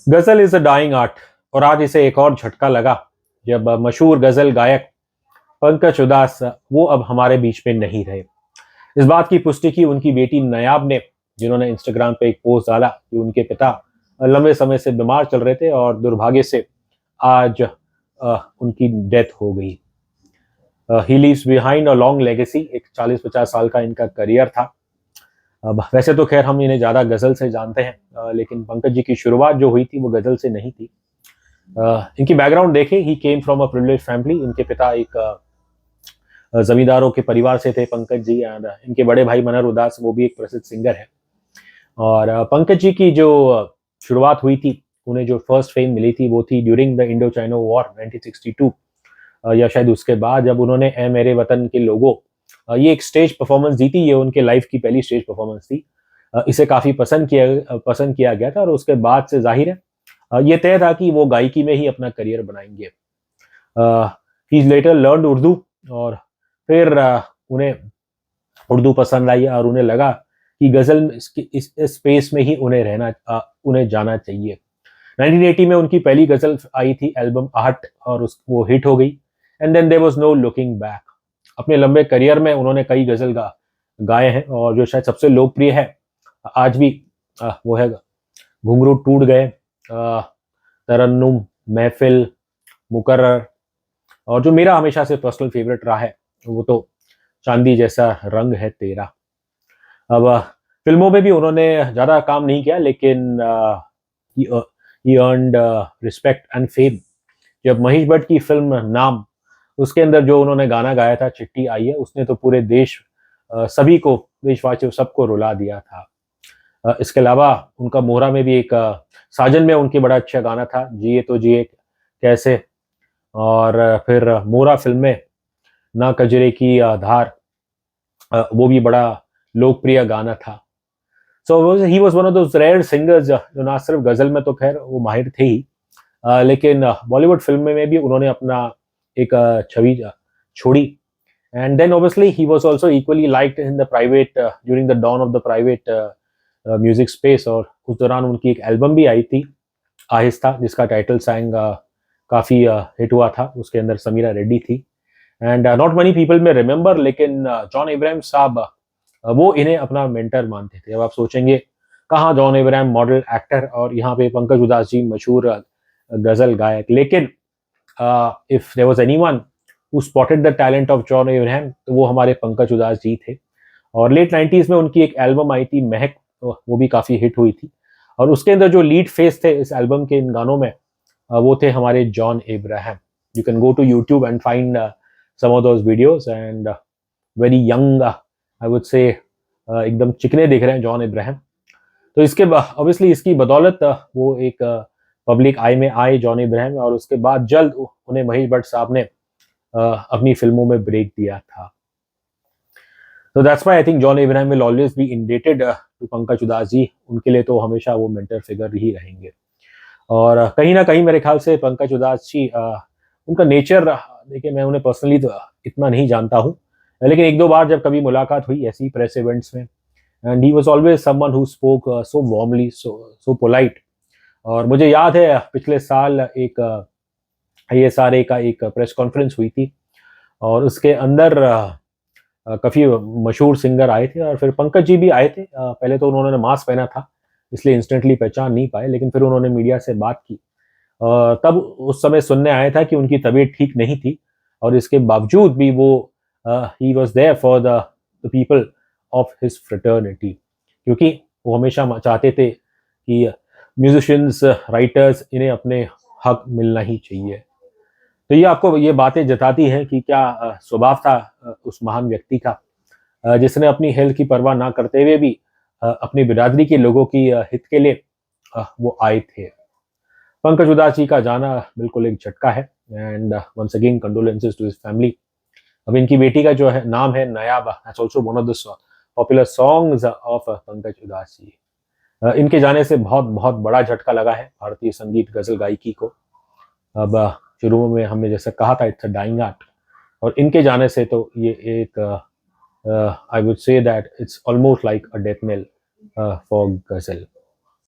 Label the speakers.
Speaker 1: गजल is a dying art और आज इसे एक और झटका लगा जब मशहूर गजल गायक पंकज उधास वो अब हमारे बीच में नहीं रहे। इस बात की पुष्टि की उनकी बेटी नयाब ने, जिन्होंने इंस्टाग्राम पे एक पोस्ट डाला कि उनके पिता लंबे समय से बीमार चल रहे थे और दुर्भाग्य से आज उनकी डेथ हो गई। He leaves behind a long legacy. एक 40-50 साल का इनका करियर था। अब वैसे तो खैर हम इन्हें ज़्यादा गज़ल से जानते हैं, लेकिन पंकज जी की शुरुआत जो हुई थी वो गज़ल से नहीं थी। इनकी बैकग्राउंड देखें, he came from a privilege family. इनके पिता एक जमींदारों के परिवार से थे पंकज जी, एंड इनके बड़े भाई मनर उदास वो भी एक प्रसिद्ध सिंगर है। और पंकज जी की जो शुरुआत हुई थी, उन्हें जो फर्स्ट फेम मिली थी वो थी during the Indo China war 1962, या शायद उसके बाद जब उन्होंने ए मेरे वतन के लोगों ये एक स्टेज परफॉर्मेंस दी थी। ये उनके लाइफ की पहली स्टेज परफॉर्मेंस थी। इसे काफ़ी पसंद किया गया था और उसके बाद से जाहिर है ये तय था कि वो गायकी में ही अपना करियर बनाएंगे। ही लेटर लर्न उर्दू और फिर उन्हें उर्दू पसंद आई और उन्हें लगा कि गज़ल में इस स्पेस में ही उन्हें जाना चाहिए। 1980 में उनकी पहली गज़ल आई थी एल्बम आहट, और वो हिट हो गई। And then there was no looking back. अपने लंबे करियर में उन्होंने कई गज़ल गाए हैं और जो शायद सबसे लोकप्रिय है आज भी वो है घुंघरू टूट गए, तरन्नुम, महफिल, मुकर्रर, और जो मेरा हमेशा से पर्सनल फेवरेट रहा है वो तो चांदी जैसा रंग है तेरा। अब फिल्मों में भी उन्होंने ज़्यादा काम नहीं किया, लेकिन he earned respect and fame. जब महेश भट्ट की फिल्म नाम, उसके अंदर जो उन्होंने गाना गाया था चिट्ठी आई है, उसने तो पूरे देश सभी को, देशवासियों सबको रुला दिया था। इसके अलावा उनका मोहरा में भी एक साजन में उनके बड़ा अच्छा गाना था जिए तो जिए कैसे, और फिर मोहरा फिल्म में ना कजरे की धार, वो भी बड़ा लोकप्रिय गाना था। So he was one of those rare singers जो ना सिर्फ गज़ल में तो खैर वो माहिर थे ही, लेकिन बॉलीवुड फिल्म में भी उन्होंने अपना एक छवि छोड़ी। And then obviously he was also equally liked in the private during the dawn of the private music space. और उस दौरान उनकी एक एल्बम भी आई थी आहिस्ता, जिसका टाइटल सॉन्ग काफ़ी हिट हुआ था। उसके अंदर समीरा रेड्डी थी। एंड नॉट मनी पीपल में रिमेंबर, लेकिन जॉन इब्राहिम साहब वो इन्हें अपना मेंटर मानते थे। अब आप सोचेंगे कहाँ जॉन इब्राहिम मॉडल एक्टर और यहाँ पे पंकज उधास जी मशहूर गज़ल गायक। लेकिन if there was anyone who spotted the talent of John Ibrahim तो वो हमारे पंकज उधास जी थे। और लेट 90s में उनकी एक एल्बम आई थी महक, वो भी काफ़ी हिट हुई थी। और उसके अंदर जो लीड फेस थे इस एल्बम के इन गानों में, वो थे हमारे John Ibrahim. You can go to YouTube and find some of those videos, and very young, I would say एकदम चिकने दिख रहे हैं जॉन इब्राहिम। तो इसके ऑब्वियसली इसकी बदौलत वो एक पब्लिक आई में आए जॉन इब्राहिम, और उसके बाद जल्द उन्हें महेश भट्ट साहब ने अपनी फिल्मों में ब्रेक दिया था। तो that's why I think John Abraham will always be indebted to Pankaj Udhas ji. उनके लिए तो हमेशा वो मेंटर फिगर ही रहेंगे। और कहीं ना कहीं मेरे ख्याल से पंकज उधास जी, उनका नेचर, देखिए मैं उन्हें पर्सनली तो इतना नहीं जानता हूँ, लेकिन एक दो बार जब कभी मुलाकात हुई ऐसी प्रेस इवेंट्स में, and he was always someone who spoke so warmly, so polite. और मुझे याद है पिछले साल एक ISRA का एक प्रेस कॉन्फ्रेंस हुई थी और उसके अंदर काफ़ी मशहूर सिंगर आए थे और फिर पंकज जी भी आए थे। पहले तो उन्होंने मास्क पहना था इसलिए इंस्टेंटली पहचान नहीं पाए, लेकिन फिर उन्होंने मीडिया से बात की। तब उस समय सुनने आया था कि उनकी तबीयत ठीक नहीं थी और इसके बावजूद भी वो ही was there for the people of his fraternity, क्योंकि वो हमेशा चाहते थे कि म्यूजिशियंस, राइटर्स, इन्हें अपने हक मिलना ही चाहिए। तो ये आपको ये बातें जताती हैं कि क्या स्वभाव था उस महान व्यक्ति का, जिसने अपनी हेल्थ की परवाह ना करते हुए भी अपनी बिरादरी के लोगों की हित के लिए वो आए थे। पंकज उधास जी का जाना बिल्कुल एक झटका है, and once again condolences to his family. अब इनकी बेटी का जो है नाम है Nayab, that's also one of the popular songs of Pankaj Udhas ji. इनके जाने से बहुत बहुत बड़ा झटका लगा है भारतीय संगीत गजल गायकी को। अब शुरू में हमने जैसे कहा था इट्स अ डाइंग आर्ट, और इनके जाने से तो ये एक आई would say that it's almost like a death nail for गजल।